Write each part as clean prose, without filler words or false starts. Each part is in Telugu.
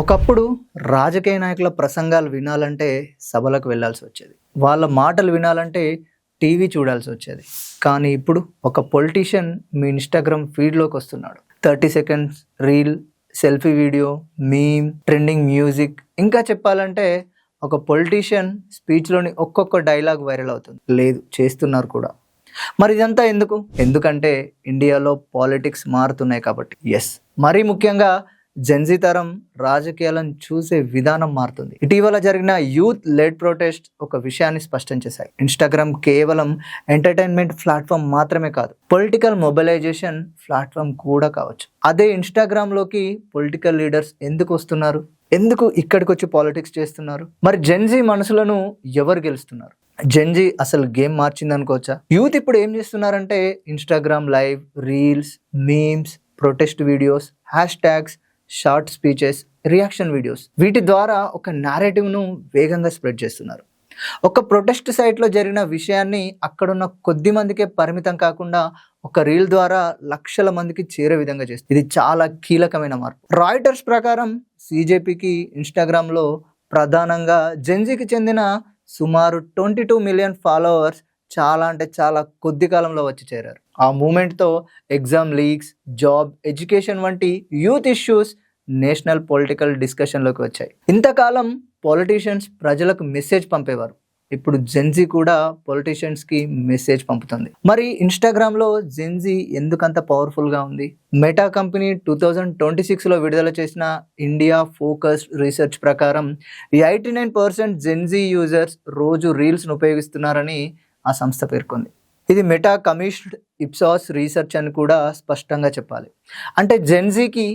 ఒకప్పుడు రాజకీయ నాయకుల ప్రసంగాలు వినాలంటే సభలకు వెళ్ళాల్సి వచ్చేది. వాళ్ళ మాటలు వినాలంటే టీవీ చూడాల్సి వచ్చేది. కానీ ఇప్పుడు ఒక పొలిటీషియన్ మీ ఇన్స్టాగ్రామ్ ఫీడ్లోకి వస్తున్నాడు. 30 seconds reel, selfie video, meme, trending music, ఇంకా చెప్పాలంటే ఒక పొలిటీషియన్ స్పీచ్లోని ఒక్కొక్క డైలాగ్ వైరల్ అవుతుంది. లేదు, చేస్తున్నారు కూడా. మరి ఇదంతా ఎందుకు? ఎందుకంటే ఇండియాలో పాలిటిక్స్ మారుతున్నాయి కాబట్టి. ఎస్, మరీ ముఖ్యంగా జెన్జీ తరం రాజకీయాలను చూసే విధానం మారుతుంది. ఇటీవల జరిగిన యూత్ లెడ్ ప్రొటెస్ట్ ఒక విషయాన్ని స్పష్టం చేశాయి. ఇన్స్టాగ్రామ్ కేవలం ఎంటర్టైన్మెంట్ ప్లాట్ఫామ్ మాత్రమే కాదు, పొలిటికల్ మొబిలైజేషన్ ప్లాట్ఫామ్ కూడా కావచ్చు. అదే ఇన్స్టాగ్రామ్లోకి పొలిటికల్ లీడర్స్ ఎందుకు వస్తున్నారు? ఎందుకు ఇక్కడికి వచ్చి పాలిటిక్స్ చేస్తున్నారు? మరి జెన్జీ మనసులను ఎవరు గెలుస్తున్నారు? జెన్జీ అసలు గేమ్ మార్చింది అనుకోవచ్చా? యూత్ ఇప్పుడు ఏం చేస్తున్నారంటే Instagram live, reels, memes, protest videos, hash tags, short speeches, reaction videos, వీటి ద్వారా ఒక నారేటివ్ను వేగంగా స్ప్రెడ్ చేస్తున్నారు. ఒక ప్రొటెస్ట్ సైట్లో జరిగిన విషయాన్ని అక్కడున్న కొద్ది మందికే పరిమితం కాకుండా ఒక రీల్ ద్వారా లక్షల మందికి చేరే విధంగా చేస్తుంది. ఇది చాలా కీలకమైన మార్పు. రాయిటర్స్ ప్రకారం సిజేపీకి ఇన్స్టాగ్రామ్లో ప్రధానంగా జెన్జీకి చెందిన సుమారు 22 మిలియన్ ఫాలోవర్స్ చాలా కొద్ది కాలంలో వచ్చి చేరారు. ఆ మూమెంట్తో ఎగ్జామ్ లీక్స్, జాబ్, ఎడ్యుకేషన్ వంటి యూత్ ఇష్యూస్ నేషనల్ పొలిటికల్ డిస్కషన్లోకి వచ్చాయి. ఇంతకాలం పొలిటీషియన్స్ ప్రజలకు మెసేజ్ పంపేవారు. ఇప్పుడు జెన్జీ కూడా పొలిటీషియన్స్కి మెసేజ్ పంపుతుంది. మరి ఇన్స్టాగ్రామ్లో జెన్జీ ఎందుకంత పవర్ఫుల్గా ఉంది? మెటా కంపెనీ 2026లో విడుదల చేసిన ఇండియా ఫోకస్ రీసెర్చ్ ప్రకారం 89% జెన్జీ యూజర్స్ రోజు రీల్స్ను ఉపయోగిస్తున్నారని ఆ సంస్థ పేర్కొంది. ఇది మెటా కమిషన్డ్ ఇప్సాస్ రీసెర్చ్ అని కూడా స్పష్టంగా చెప్పాలి. అంటే జెన్జీకి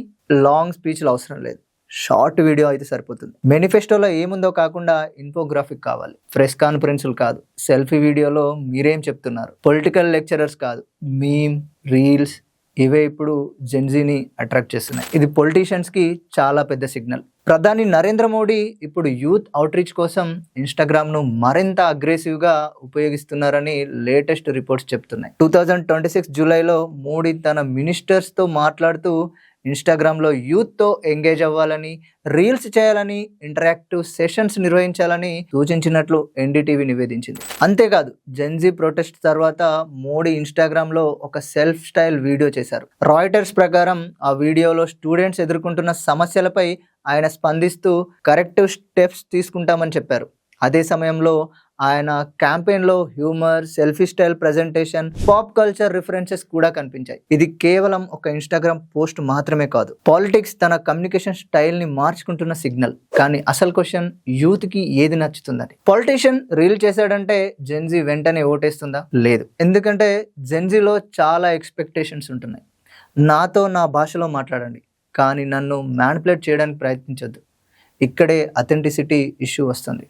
లాంగ్ స్పీచ్లు అవసరం లేదు, షార్ట్ వీడియో అయితే సరిపోతుంది. మేనిఫెస్టోలో ఏముందో కాకుండా ఇన్ఫోగ్రాఫిక్ కావాలి, ప్రెస్ కాన్ఫరెన్సులు కాదు, సెల్ఫీ వీడియోలో మీరేం చెప్తున్నారు, పొలిటికల్ లెక్చరర్స్ కాదు, మీమ్, రీల్స్, ఇవే ఇప్పుడు జెన్జీని అట్రాక్ట్ చేస్తున్నాయి. ఇది పొలిటీషియన్స్కి చాలా పెద్ద సిగ్నల్. ప్రధాని నరేంద్ర మోడీ ఇప్పుడు యూత్ అవుట్రీచ్ కోసం ఇన్స్టాగ్రామ్ను మరింత అగ్రెసివ్గా ఉపయోగిస్తున్నారని లేటెస్ట్ రిపోర్ట్స్ చెప్తున్నాయి. 2026 జూలైలో మోడీ తన మినిస్టర్స్తో మాట్లాడుతూ ఇన్స్టాగ్రామ్లో యూత్తో ఎంగేజ్ అవ్వాలని, రీల్స్ చేయాలని, ఇంటరాక్టివ్ సెషన్స్ నిర్వహించాలని సూచించినట్లు ఎన్డీటీవీ నివేదించింది. అంతేకాదు, జెన్జీ ప్రొటెస్ట్ తర్వాత మోడీ ఇన్స్టాగ్రామ్లో ఒక సెల్ఫ్ స్టైల్ వీడియో చేశారు. రాయిటర్స్ ప్రకారం ఆ వీడియోలో స్టూడెంట్స్ ఎదుర్కొంటున్న సమస్యలపై ఆయన స్పందిస్తూ కరెక్టివ్ స్టెప్స్ తీసుకుంటామని చెప్పారు. అదే సమయంలో ఆయన క్యాంపెయిన్లో humour, selfie style presentation, pop culture references కూడా కనిపించాయి. ఇది కేవలం ఒక ఇన్స్టాగ్రామ్ పోస్ట్ మాత్రమే కాదు, పాలిటిక్స్ తన కమ్యూనికేషన్ స్టైల్ని మార్చుకుంటున్న సిగ్నల్. కానీ అసలు క్వశ్చన్, యూత్కి ఏది నచ్చుతుందని? పొలిటీషియన్ రీల్ చేశాడంటే జెన్జీ వెంటనే ఓటేస్తుందా? లేదు. ఎందుకంటే జెన్జీలో చాలా ఎక్స్పెక్టేషన్స్ ఉంటున్నాయి. నాతో నా భాషలో మాట్లాడండి, కానీ నన్ను మ్యానిపులేట్ చేయడానికి ప్రయత్నించొద్దు. ఇక్కడే అథెంటిసిటీ ఇష్యూ వస్తుంది.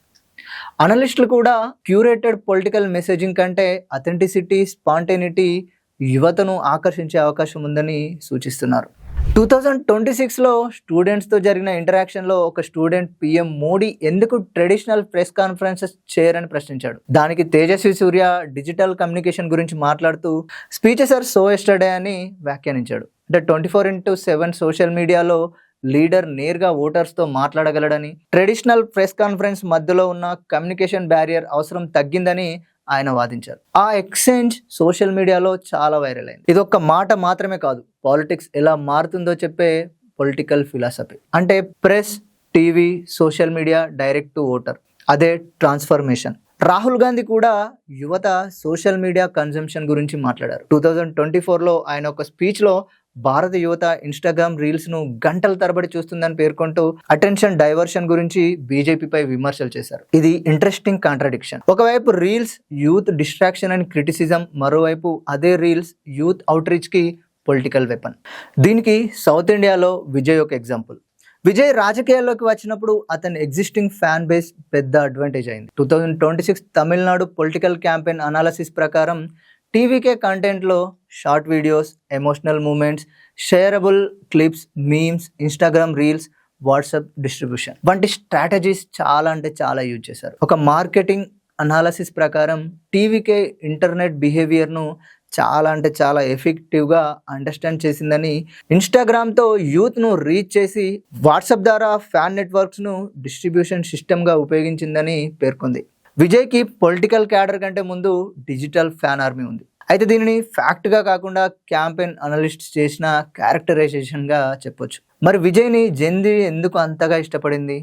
అనలిస్టులు కూడా క్యూరేటెడ్ పొలిటికల్ మెసేజింగ్ కంటే అథెంటిసిటీ, స్పాంటేనిటీ యువతను ఆకర్షించే అవకాశం ఉందని సూచిస్తున్నారు. 2026లో స్టూడెంట్స్తో జరిగిన ఇంటరాక్షన్లో ఒక స్టూడెంట్ పీఎం మోడీ ఎందుకు ట్రెడిషనల్ ప్రెస్ కాన్ఫరెన్సెస్ చేయరని ప్రశ్నించాడు. దానికి తేజస్వి సూర్య డిజిటల్ కమ్యూనికేషన్ గురించి మాట్లాడుతూ స్పీచెస్ ఆర్ సో ఎస్టర్డే అని వ్యాఖ్యానించాడు. అంటే 24/7 సోషల్ మీడియాలో లీడర్ నేరుగా ఓటర్స్తో మాట్లాడగలడని, ట్రెడిషనల్ ప్రెస్ కాన్ఫరెన్స్ మధ్యలో ఉన్న కమ్యూనికేషన్ బ్యారియర్ అవసరం తగ్గిందని ఆయన వాదించారు. ఆ ఎక్స్చేంజ్ సోషల్ మీడియాలో చాలా వైరల్ అయింది. ఇది ఒక్క మాట మాత్రమే కాదు, పాలిటిక్స్ ఎలా మారుతుందో చెప్పే పొలిటికల్ ఫిలాసఫీ. అంటే press, TV, social media, direct to voter, అదే ట్రాన్స్ఫర్మేషన్. రాహుల్ గాంధీ కూడా యువత సోషల్ మీడియా కన్జంప్షన్ గురించి మాట్లాడారు. 2024లో ఆయన ఒక స్పీచ్లో భారత యువత ఇన్స్టాగ్రామ్ రీల్స్ను గంటల తరబడి చూస్తుందని పేర్కొంటూ అటెన్షన్ డైవర్షన్ గురించి బీజేపీపై విమర్శలు చేశారు. ఇది ఇంట్రెస్టింగ్ కాంట్రడిక్షన్. ఒకవైపు రీల్స్ యూత్ డిస్ట్రాక్షన్ అని క్రిటిసిజం, మరోవైపు అదే రీల్స్ యూత్ అవుట్రీచ్కి పొలిటికల్ వెపన్. దీనికి సౌత్ ఇండియాలో విజయ్ ఒక ఎగ్జాంపుల్. విజయ్ రాజకీయాల్లోకి వచ్చినప్పుడు అతని ఎగ్జిస్టింగ్ ఫ్యాన్ బేస్ పెద్ద అడ్వాంటేజ్ అయింది. 2026 తమిళనాడు పొలిటికల్ క్యాంపెయిన్ అనాలసిస్ ప్రకారం టీవీకే కంటెంట్లో short videos, emotional moments, shareable clips, memes, Instagram reels, WhatsApp distribution వంటి స్ట్రాటజీస్ చాలా యూజ్ చేశారు. ఒక మార్కెటింగ్ అనాలసిస్ ప్రకారం టీవీకే ఇంటర్నెట్ బిహేవియర్ను చాలా అంటే చాలా ఎఫెక్టివ్గా అండర్స్టాండ్ చేసిందని, ఇన్స్టాగ్రామ్తో యూత్ను రీచ్ చేసి వాట్సాప్ ద్వారా ఫ్యాన్ నెట్వర్క్స్ను డిస్ట్రిబ్యూషన్ సిస్టమ్గా ఉపయోగించిందని పేర్కొంది. విజయ్కి పొలిటికల్ క్యాడర్ కంటే ముందు డిజిటల్ ఫ్యాన్ ఆర్మీ ఉంది. అయితే దీనిని ఫ్యాక్ట్గా కాకుండా క్యాంపెయిన్ అనలిస్ట్స్ చేసిన క్యారెక్టరైజేషన్గా చెప్పొచ్చు. మరి విజయ్ని జెన్జీ ఎందుకు అంతగా ఇష్టపడింది?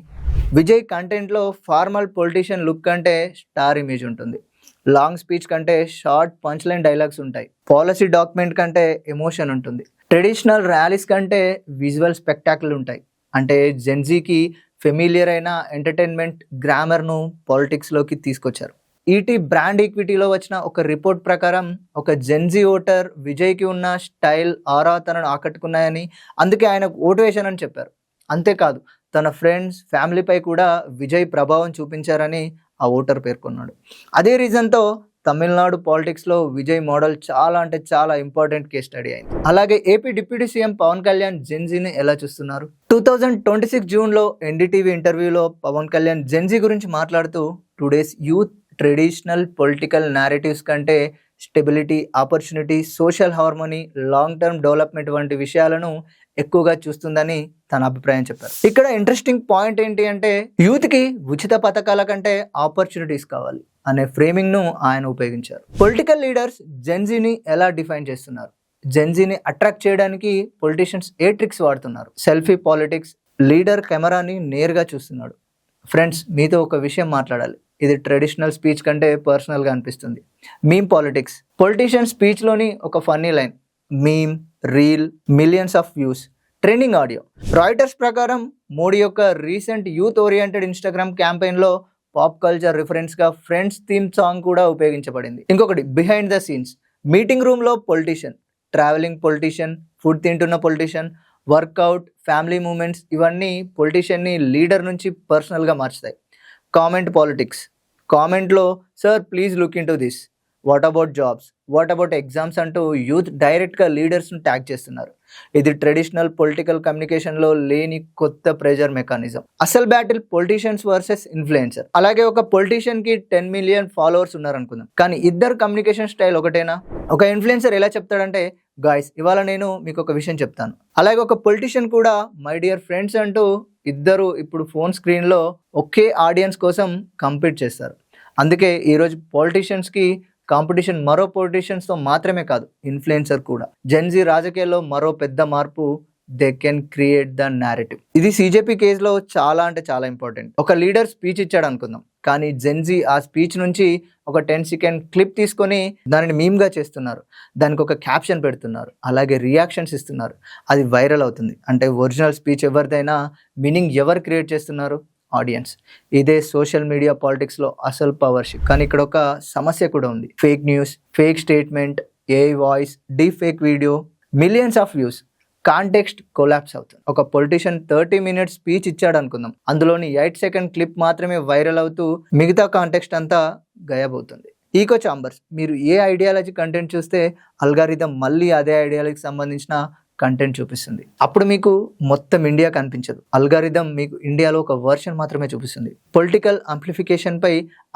విజయ్ కంటెంట్లో ఫార్మల్ పొలిటీషియన్ లుక్ కంటే స్టార్ ఇమేజ్ ఉంటుంది. లాంగ్ స్పీచ్ కంటే షార్ట్ పంచ్ లైన్ డైలాగ్స్ ఉంటాయి. పాలసీ డాక్యుమెంట్ కంటే ఎమోషన్ ఉంటుంది. ట్రెడిషనల్ ర్యాలీస్ కంటే విజువల్ స్పెక్టాకిల్ ఉంటాయి. అంటే జెన్జీకి ఫెమిలియర్ అయిన ఎంటర్టైన్మెంట్ గ్రామర్ను పాలిటిక్స్లోకి తీసుకొచ్చారు. ఈటీ బ్రాండ్ ఈక్విటీలో వచ్చిన ఒక రిపోర్ట్ ప్రకారం ఒక జెన్జీ ఓటర్ విజయ్కి ఉన్న స్టైల్, ఆరా తనను ఆకట్టుకున్నాయని, అందుకే ఆయనకు ఓటు వేశానని చెప్పారు. అంతేకాదు తన ఫ్రెండ్స్, ఫ్యామిలీపై కూడా విజయ్ ప్రభావం చూపించారని ఆ ఓటర్ పేర్కొన్నాడు. అదే రీజన్తో తమిళనాడు పాలిటిక్స్లో విజయ్ మోడల్ చాలా అంటే చాలా ఇంపార్టెంట్ కేస్ స్టడీ అయింది. అలాగే AP deputy CM Pawan Kalyan జెన్జీని ఎలా చూస్తున్నారు? 2026 జూన్లో ఎన్డీటీవీ ఇంటర్వ్యూలో పవన్ కళ్యాణ్ జెన్జీ గురించి మాట్లాడుతూ, టుడేస్ యూత్ ట్రెడిషనల్ పొలిటికల్ నారేటివ్స్ కంటే stability, opportunity, social harmony, long term development వంటి విషయాలను ఎక్కువగా చూస్తుందని తన అభిప్రాయం చెప్పారు. ఇక్కడ ఇంట్రెస్టింగ్ పాయింట్ ఏంటి అంటే, యూత్కి ఉచిత పథకాల కంటే ఆపర్చునిటీస్ కావాలి అనే ఫ్రేమింగ్ను ఆయన ఉపయోగించారు. పొలిటికల్ లీడర్స్ జెన్జీని ఎలా డిఫైన్ చేస్తున్నారు? జెన్జీని అట్రాక్ట్ చేయడానికి పొలిటీషియన్స్ ఏ ట్రిక్స్ వాడుతున్నారు? సెల్ఫీ పాలిటిక్స్, లీడర్ కెమెరాని నేరుగా చూస్తున్నాడు. ఫ్రెండ్స్, మీతో ఒక విషయం మాట్లాడాలి. ఇది ట్రెడిషనల్ స్పీచ్ కంటే పర్సనల్గా అనిపిస్తుంది. మీమ్ పాలిటిక్స్, పొలిటీషియన్ స్పీచ్లోని ఒక funny line, meme, reel, millions of views, trending audio. Reuters ప్రకారం మోడీ యొక్క రీసెంట్ యూత్ ఓరియంటెడ్ ఇన్స్టాగ్రామ్ క్యాంపెయిన్లో పాప్ కల్చర్ రిఫరెన్స్గా ఫ్రెండ్స్ థీమ్ సాంగ్ కూడా ఉపయోగించబడింది. ఇంకొకటి బిహైండ్ ద సీన్స్, మీటింగ్ రూమ్లో పొలిటీషియన్, ట్రావెలింగ్ పొలిటీషియన్, ఫుడ్ తింటున్న పొలిటీషియన్, వర్కౌట్, ఫ్యామిలీ మూమెంట్స్, ఇవన్నీ పొలిటీషియన్ని లీడర్ నుంచి పర్సనల్గా మార్చుతాయి. కామెంట్ పాలిటిక్స్, కామెంట్లో sir please look in to this, what about jobs, what about exams అంటూ యూత్ డైరెక్ట్గా లీడర్స్ను ట్యాగ్ చేస్తున్నారు. ఇది ట్రెడిషనల్ పొలిటికల్ కమ్యూనికేషన్లో లేని కొత్త ప్రెజర్ మెకానిజం. అసలు బ్యాటిల్ పొలిటీషియన్స్ వర్సెస్ ఇన్ఫ్లుయెన్సర్. అలాగే ఒక పొలిటీషియన్కి 10 మిలియన్ ఫాలోవర్స్ ఉన్నారనుకుందాం, కానీ ఇద్దరు కమ్యూనికేషన్ స్టైల్ ఒకటేనా? ఒక ఇన్ఫ్లుయెన్సర్ ఎలా చెప్తాడంటే, గాయ్స్ ఇవాళ నేను మీకు ఒక విషయం చెప్తాను. అలాగే ఒక పొలిటీషియన్ కూడా మై డియర్ ఫ్రెండ్స్ అంటూ ఇద్దరు ఇప్పుడు ఫోన్ స్క్రీన్లో ఒకే ఆడియన్స్ కోసం కంపీట్ చేస్తారు. అందుకే ఈరోజు పొలిటీషియన్స్కి కాంపిటీషన్ మరో పొలిటీషియన్స్తో మాత్రమే కాదు, ఇన్ఫ్లుయెన్సర్ కూడా. జెన్జీ రాజకీయాల్లో మరో పెద్ద మార్పు, they can create the narrative. ఇది సిజేపీ కేసులో చాలా అంటే చాలా ఇంపార్టెంట్. ఒక లీడర్ స్పీచ్ ఇచ్చాడు అనుకుందాం, కానీ జెన్జీ ఆ స్పీచ్ నుంచి ఒక 10 సెకండ్ క్లిప్ తీసుకొని దానిని మీమ్గా చేస్తున్నారు, దానికి ఒక క్యాప్షన్ పెడుతున్నారు, అలాగే రియాక్షన్స్ ఇస్తున్నారు. అది వైరల్ అవుతుంది. అంటే ఒరిజినల్ స్పీచ్ ఎవరిదైనా మీనింగ్ ఎవరు క్రియేట్ చేస్తున్నారు? ఆడియన్స్. ఇదే సోషల్ మీడియా పాలిటిక్స్లో అసలు పవర్ షిఫ్ట్. కానీ ఇక్కడ ఒక సమస్య కూడా ఉంది. Fake news, fake statement, AI voice, deep fake video, millions of views, context collapse అవుతుంది. ఒక పొలిటీషియన్ 30 మినిట్స్ స్పీచ్ ఇచ్చాడు అనుకుందాం, అందులోని 8 సెకండ్ క్లిప్ మాత్రమే వైరల్ అవుతూ మిగతా కాంటెక్స్ట్ అంతా గాయబవుతుంది. ఈకో చాంబర్స్, మీరు ఏ ఐడియాలజీ కంటెంట్ చూస్తే అల్గారిథం మళ్ళీ అదే ఐడియాలజీకి సంబంధించిన కంటెంట్ చూపిస్తుంది. అప్పుడు మీకు మొత్తం ఇండియా కనిపించదు. అల్గారిథం మీకు ఇండియాలో ఒక వర్షన్ మాత్రమే చూపిస్తుంది. పొలిటికల్ అంప్లిఫికేషన్ పై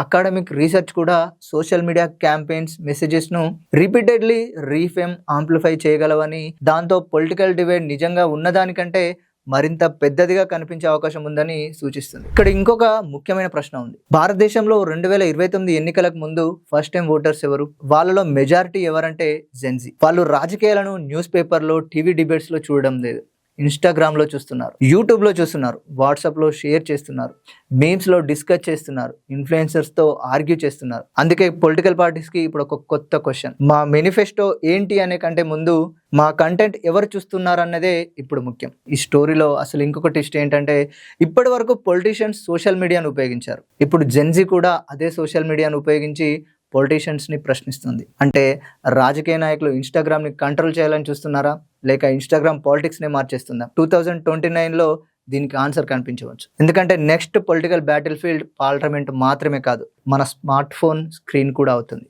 అకాడమిక్ రీసెర్చ్ కూడా సోషల్ మీడియా క్యాంపెయిన్స్ మెసేజెస్ను రిపీటెడ్లీ రీఫేమ్, ఆంప్లిఫై చేయగలవని, దాంతో పొలిటికల్ డివైడ్ నిజంగా ఉన్నదానికంటే మరింత పెద్దదిగా కనిపించే అవకాశం ఉందని సూచిస్తుంది. ఇక్కడ ఇంకొక ముఖ్యమైన ప్రశ్న ఉంది. భారతదేశంలో 2029 ఎన్నికలకు ముందు ఫస్ట్ టైం ఓటర్స్ ఎవరు? వాళ్ళలో మెజారిటీ ఎవరంటే జెన్జీ. వాళ్ళు రాజకీయాలను న్యూస్ పేపర్లో, టీవీ డిబేట్స్లో చూడడం లేదు, ఇన్స్టాగ్రామ్లో చూస్తున్నారు, యూట్యూబ్లో చూస్తున్నారు, వాట్సాప్లో షేర్ చేస్తున్నారు, మీమ్స్లో డిస్కస్ చేస్తున్నారు, ఇన్ఫ్లుయెన్సర్స్తో ఆర్గ్యూ చేస్తున్నారు. అందుకే పొలిటికల్ పార్టీస్కి ఇప్పుడు ఒక కొత్త క్వశ్చన్, మా మేనిఫెస్టో ఏంటి అనే కంటే ముందు మా కంటెంట్ ఎవరు చూస్తున్నారు అన్నదే ఇప్పుడు ముఖ్యం. ఈ స్టోరీలో అసలు ఇంకొక ట్విస్ట్ ఏంటంటే, ఇప్పటి వరకు పొలిటీషియన్స్ సోషల్ మీడియాను ఉపయోగించారు, ఇప్పుడు జెన్జీ కూడా అదే సోషల్ మీడియాను ఉపయోగించి పొలిటీషియన్స్ని ప్రశ్నిస్తుంది. అంటే రాజకీయ నాయకులు ఇన్స్టాగ్రామ్ని కంట్రోల్ చేయాలని చూస్తున్నారా, లేక ఇన్స్టాగ్రామ్ పాలిటిక్స్ని మార్చేస్తుందా? 2029లో దీనికి ఆన్సర్ కనిపించవచ్చు. ఎందుకంటే next political battle field parliament మాత్రమే కాదు, మన స్మార్ట్ ఫోన్ స్క్రీన్ కూడా అవుతుంది.